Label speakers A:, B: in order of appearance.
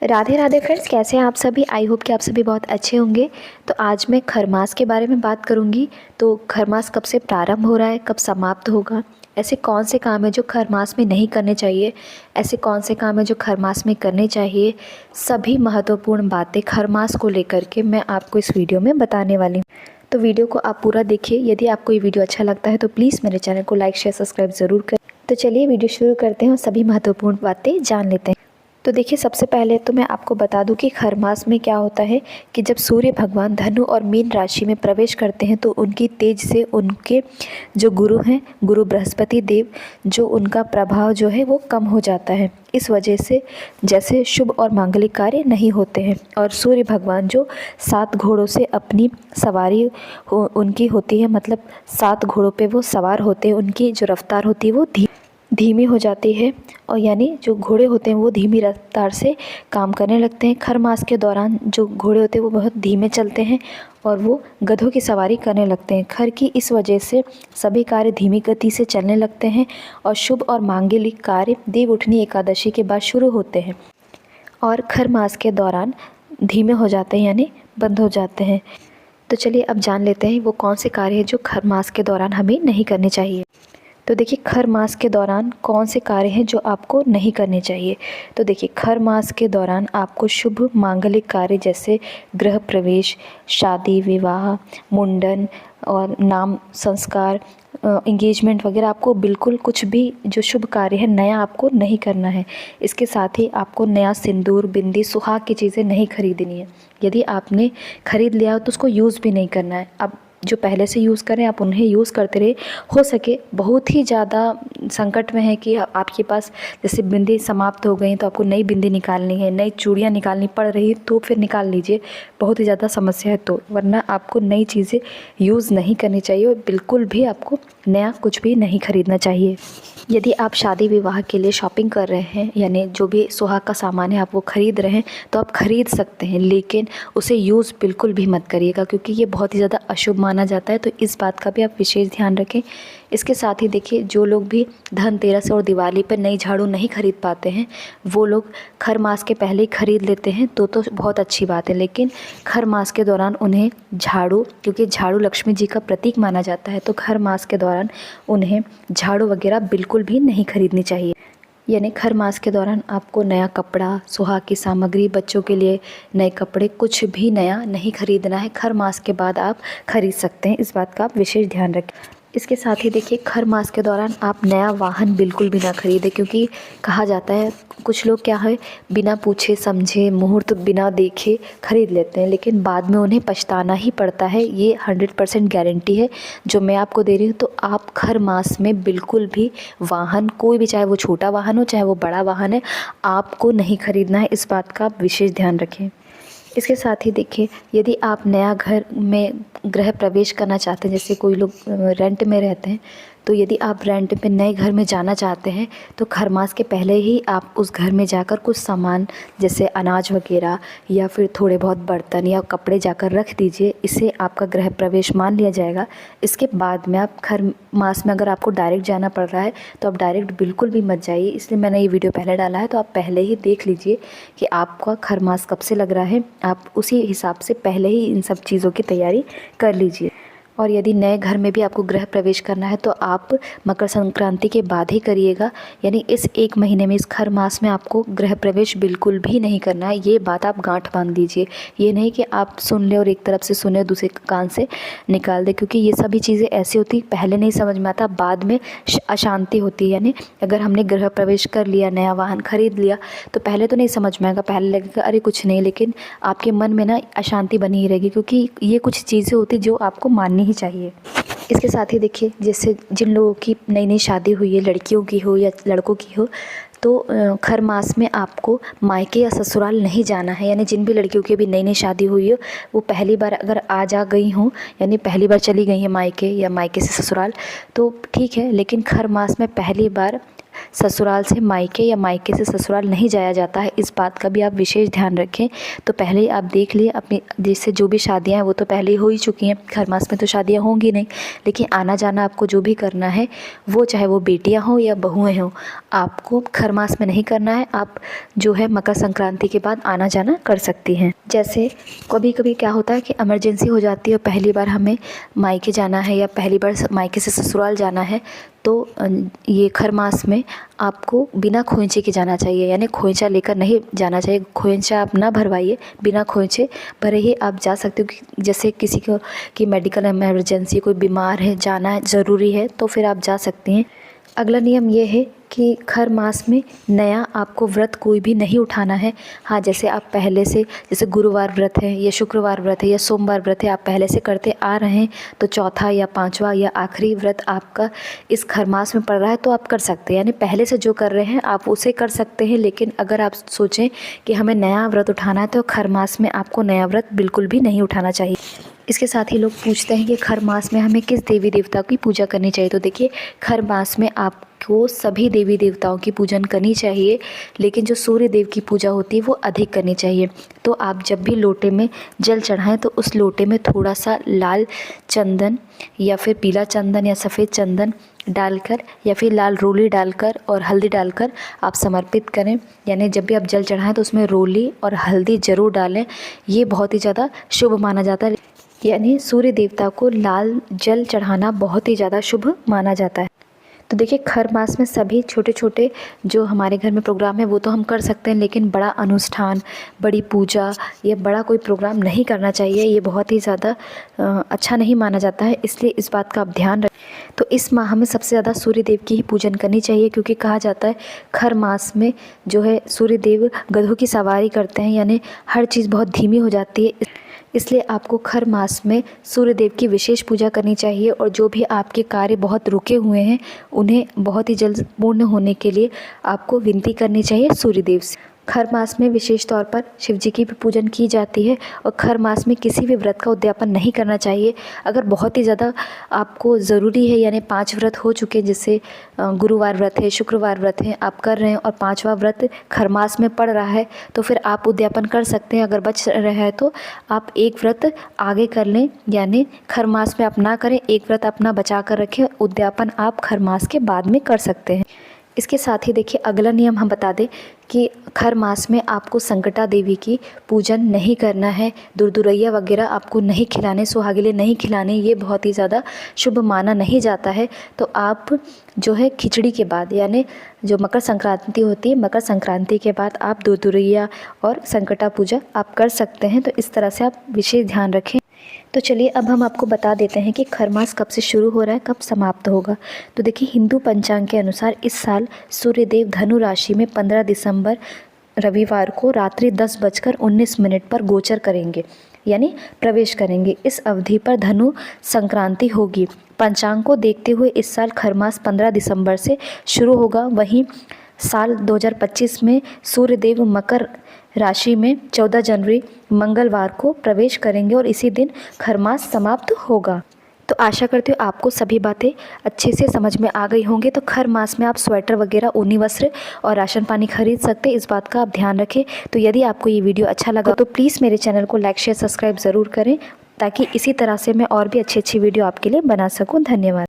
A: Radhe Radhe friends, कैसे हैं आप सभी। आई होप कि आप सभी बहुत अच्छे होंगे। तो आज मैं खरमास के बारे में बात करूंगी। तो खरमास कब से प्रारंभ हो रहा है, कब समाप्त होगा, ऐसे कौन से काम है जो खरमास में नहीं करने चाहिए, ऐसे कौन से काम है जो खरमास में करने चाहिए, सभी महत्वपूर्ण बातें खरमास को लेकर के मैं आपको इस वीडियो में बताने वाली हूँ। तो वीडियो को आप पूरा देखिए। यदि आपको ये वीडियो अच्छा लगता है तो प्लीज़ मेरे चैनल को लाइक शेयर सब्सक्राइब ज़रूर करें। तो चलिए वीडियो शुरू करते हैं और सभी महत्वपूर्ण बातें जान लेते हैं। तो देखिए, सबसे पहले तो मैं आपको बता दूं कि खरमास में क्या होता है कि जब सूर्य भगवान धनु और मीन राशि में प्रवेश करते हैं तो उनकी तेज से उनके जो गुरु हैं, गुरु बृहस्पति देव, जो उनका प्रभाव जो है वो कम हो जाता है। इस वजह से जैसे शुभ और मांगलिक कार्य नहीं होते हैं। और सूर्य भगवान जो 7 घोड़ों से अपनी सवारी उनकी होती है, मतलब 7 घोड़ों पे वो सवार होते हैं, उनकी जो रफ्तार होती है वो धीमी हो जाती है। और यानी जो घोड़े होते हैं वो धीमी रफ्तार से काम करने लगते हैं। खरमास के दौरान जो घोड़े होते हैं वो बहुत धीमे चलते हैं और वो गधों की सवारी करने लगते हैं। खर की इस वजह से सभी कार्य धीमी गति से चलने लगते हैं और शुभ और मांगलिक कार्य देव उठनी एकादशी के बाद शुरू होते हैं और खर मास के दौरान धीमे हो जाते हैं, यानी बंद हो जाते हैं। तो चलिए अब जान लेते हैं वो कौन से कार्य हैं जो खर मास के दौरान हमें नहीं करने चाहिए। तो देखिए, खर मास के दौरान कौन से कार्य हैं जो आपको नहीं करने चाहिए। तो देखिए, खर मास के दौरान आपको शुभ मांगलिक कार्य जैसे गृह प्रवेश, शादी विवाह, मुंडन और नाम संस्कार, इंगेजमेंट वगैरह, आपको बिल्कुल कुछ भी जो शुभ कार्य है नया आपको नहीं करना है। इसके साथ ही आपको नया सिंदूर, बिंदी, सुहाग की चीज़ें नहीं खरीदनी है। यदि आपने खरीद लिया हो तो उसको यूज़ भी नहीं करना है। अब जो पहले से यूज़ करें आप उन्हें यूज़ करते रहे। हो सके बहुत ही ज़्यादा संकट में है कि आपके पास जैसे बिंदी समाप्त हो गई तो आपको नई बिंदी निकालनी है, नई चूड़ियाँ निकालनी पड़ रही है, तो फिर निकाल लीजिए। बहुत ही ज़्यादा समस्या है तो, वरना आपको नई चीज़ें यूज़ नहीं करनी चाहिए और बिल्कुल भी आपको नया कुछ भी नहीं खरीदना चाहिए। यदि आप शादी विवाह के लिए शॉपिंग कर रहे हैं, यानी जो भी सुहाग का सामान है आप वो ख़रीद रहे हैं, तो आप ख़रीद सकते हैं, लेकिन उसे यूज़ बिल्कुल भी मत करिएगा क्योंकि ये बहुत ही ज़्यादा अशुभ माना जाता है। तो इस बात का भी आप विशेष ध्यान रखें। इसके साथ ही देखिए, जो लोग भी धनतेरस और दिवाली पर नई झाड़ू नहीं खरीद पाते हैं वो लोग खर मास के पहले ही खरीद लेते हैं तो बहुत अच्छी बात है। लेकिन खर मास के दौरान उन्हें झाड़ू, क्योंकि झाड़ू लक्ष्मी जी का प्रतीक माना जाता है, तो खर मास के दौरान उन्हें झाड़ू वगैरह बिल्कुल भी नहीं खरीदनी चाहिए। यानी खर मास के दौरान आपको नया कपड़ा, सुहाग की सामग्री, बच्चों के लिए नए कपड़े, कुछ भी नया नहीं खरीदना है। खर मास के बाद आप खरीद सकते हैं, इस बात का आप विशेष ध्यान रखें। इसके साथ ही देखिए, खर मास के दौरान आप नया वाहन बिल्कुल भी ना खरीदें क्योंकि कहा जाता है कुछ लोग क्या है बिना पूछे समझे, मुहूर्त बिना देखे खरीद लेते हैं, लेकिन बाद में उन्हें पछताना ही पड़ता है। ये 100% गारंटी है जो मैं आपको दे रही हूँ। तो आप खर मास में बिल्कुल भी वाहन, कोई भी, चाहे वो छोटा वाहन हो चाहे वो बड़ा वाहन है, आपको नहीं खरीदना है। इस बात का आप विशेष ध्यान रखें। इसके साथ ही देखिए, यदि आप नया घर में गृह प्रवेश करना चाहते हैं, जैसे कोई लोग रेंट में रहते हैं, तो यदि आप रेंट पे नए घर में जाना चाहते हैं तो खरमास के पहले ही आप उस घर में जाकर कुछ सामान जैसे अनाज वगैरह या फिर थोड़े बहुत बर्तन या कपड़े जाकर रख दीजिए। इससे आपका गृह प्रवेश मान लिया जाएगा। इसके बाद में आप खरमास में अगर आपको डायरेक्ट जाना पड़ रहा है तो आप डायरेक्ट बिल्कुल भी मत जाइए। इसलिए मैंने ये वीडियो पहले डाला है, तो आप पहले ही देख लीजिए कि आपका खरमास कब से लग रहा है। आप उसी हिसाब से पहले ही इन सब चीज़ों की तैयारी कर लीजिए। और यदि नए घर में भी आपको गृह प्रवेश करना है तो आप मकर संक्रांति के बाद ही करिएगा। यानी इस 1 महीने में, इस खर मास में आपको गृह प्रवेश बिल्कुल भी नहीं करना है। ये बात आप गांठ बांध दीजिए। ये नहीं कि आप सुन ले और एक तरफ से सुने दूसरे कान से निकाल दे, क्योंकि ये सभी चीज़ें ऐसी होती पहले नहीं समझ में आता, बाद में अशांति होती है। यानी अगर हमने गृह प्रवेश कर लिया, नया वाहन खरीद लिया, तो पहले तो नहीं समझ में आएगा, पहले लगेगा अरे कुछ नहीं, लेकिन आपके मन में ना अशांति बनी ही रहेगी क्योंकि ये कुछ चीज़ें होती जो आपको माननी ही चाहिए। इसके साथ ही देखिए, जैसे जिन लोगों की नई नई शादी हुई है, लड़कियों की हो या लड़कों की हो, तो खर मास में आपको मायके या ससुराल नहीं जाना है। यानी जिन भी लड़कियों की भी नई नई शादी हुई हो, वो पहली बार अगर आ जा गई हों, यानी पहली बार चली गई हैं मायके या मायके से ससुराल, तो ठीक है, लेकिन खर मास में पहली बार ससुराल से मायके या मायके से ससुराल नहीं जाया जाता है, इस बात का भी आप विशेष ध्यान रखें। तो पहले ही आप देख लिए अपनी जैसे जो भी शादियाँ हैं वो तो पहले ही हो ही चुकी हैं, खरमास में तो शादियाँ होंगी नहीं, लेकिन आना जाना आपको जो भी करना है वो चाहे वो बेटियाँ हों या बहुएँ हों, आपको खरमास में नहीं करना है। आप जो है मकर संक्रांति के बाद आना जाना कर सकती हैं। जैसे कभी कभी क्या होता है कि इमरजेंसी हो जाती है, पहली बार हमें मायके जाना है या पहली बार मायके से ससुराल जाना है, तो ये खरमास में आपको बिना खोइंचे के जाना चाहिए, यानी खोइंचा लेकर नहीं जाना चाहिए। खोइंचा आप ना भरवाइए, बिना खोइंचे भरे ही आप जा सकते हो। कि जैसे किसी को की मेडिकल इमरजेंसी, कोई बीमार है, जाना है ज़रूरी है, तो फिर आप जा सकती हैं। अगला नियम ये है कि खर मास में नया आपको व्रत कोई भी नहीं उठाना है। हाँ, जैसे आप पहले से, जैसे गुरुवार व्रत है या शुक्रवार व्रत है या सोमवार व्रत है, आप पहले से करते आ रहे हैं, तो चौथा या पांचवा या आखिरी व्रत आपका इस खर मास में पड़ रहा है तो आप कर सकते हैं, यानी पहले से जो कर रहे हैं आप उसे कर सकते हैं। लेकिन अगर आप सोचें कि हमें नया व्रत उठाना है तो खर मास में आपको नया व्रत बिल्कुल भी नहीं उठाना चाहिए। इसके साथ ही लोग पूछते हैं कि खर मास में हमें किस देवी देवता की पूजा करनी चाहिए। तो देखिए, खर मास में आपको सभी देवी देवताओं की पूजन करनी चाहिए, लेकिन जो सूर्य देव की पूजा होती है वो अधिक करनी चाहिए। तो आप जब भी लोटे में जल चढ़ाएं तो उस लोटे में थोड़ा सा लाल चंदन या फिर पीला चंदन या सफ़ेद चंदन डालकर या फिर लाल रोली डालकर और हल्दी डालकर आप समर्पित करें। यानी जब भी आप जल चढ़ाएं तो उसमें रोली और हल्दी ज़रूर डालें, ये बहुत ही ज़्यादा शुभ माना जाता है। यानी सूर्य देवता को लाल जल चढ़ाना बहुत ही ज़्यादा शुभ माना जाता है। तो देखिए, खर मास में सभी छोटे छोटे जो हमारे घर में प्रोग्राम है वो तो हम कर सकते हैं, लेकिन बड़ा अनुष्ठान, बड़ी पूजा या बड़ा कोई प्रोग्राम नहीं करना चाहिए। ये बहुत ही ज़्यादा अच्छा नहीं माना जाता है, इसलिए इस बात का आप ध्यान रखें। तो इस माह में सबसे ज़्यादा सूर्य देव की ही पूजन करनी चाहिए, क्योंकि कहा जाता है खर मास में जो है सूर्य देव गधों की सवारी करते हैं, यानी हर चीज़ बहुत धीमी हो जाती है। इसलिए आपको खर मास में सूर्य देव की विशेष पूजा करनी चाहिए, और जो भी आपके कार्य बहुत रुके हुए हैं उन्हें बहुत ही जल्द पूर्ण होने के लिए आपको विनती करनी चाहिए सूर्य देव से। खर मास में विशेष तौर पर शिव जी की भी पूजन की जाती है, और खर मास में किसी भी व्रत का उद्यापन नहीं करना चाहिए। अगर बहुत ही ज़्यादा आपको ज़रूरी है, यानी 5 व्रत हो चुके हैं, जैसे गुरुवार व्रत है, शुक्रवार व्रत है, आप कर रहे हैं और 5वां व्रत खर मास में पड़ रहा है, तो फिर आप उद्यापन कर सकते हैं। अगर बच रहा है तो आप एक व्रत आगे कर लें, यानी खर मास में आप ना करें, एक व्रत अपना बचा कर रखें, उद्यापन आप खर मास के बाद में कर सकते हैं। इसके साथ ही देखिए, अगला नियम हम बता दें कि खर मास में आपको संकटा देवी की पूजन नहीं करना है, दुरदुरैया वगैरह आपको नहीं खिलाने, सुहागिले नहीं खिलाने, ये बहुत ही ज़्यादा शुभ माना नहीं जाता है। तो आप जो है खिचड़ी के बाद, यानी जो मकर संक्रांति होती है, मकर संक्रांति के बाद आप दुरदुरैया और संकटा पूजा आप कर सकते हैं। तो इस तरह से आप विशेष ध्यान रखें। तो चलिए, अब हम आपको बता देते हैं कि खर मास कब से शुरू हो रहा है, कब समाप्त होगा। तो देखिए, हिंदू पंचांग के अनुसार इस साल सूर्यदेव धनु राशि में 15 दिसंबर रविवार को रात्रि 10:19 पर गोचर करेंगे, यानी प्रवेश करेंगे। इस अवधि पर धनु संक्रांति होगी। पंचांग को देखते हुए इस साल खर मास 15 दिसंबर से शुरू होगा। वहीं साल 2025 में सूर्यदेव मकर राशि में 14 जनवरी मंगलवार को प्रवेश करेंगे और इसी दिन खर मास समाप्त होगा। तो आशा करती हूँ आपको सभी बातें अच्छे से समझ में आ गई होंगी। तो खर मास में आप स्वेटर वगैरह, ऊनी वस्त्र और राशन पानी खरीद सकते हैं, इस बात का आप ध्यान रखें। तो यदि आपको ये वीडियो अच्छा लगा तो प्लीज़ मेरे चैनल को लाइक शेयर सब्सक्राइब ज़रूर करें, ताकि इसी तरह से मैं और भी अच्छी अच्छी वीडियो आपके लिए बना सकूँ। धन्यवाद।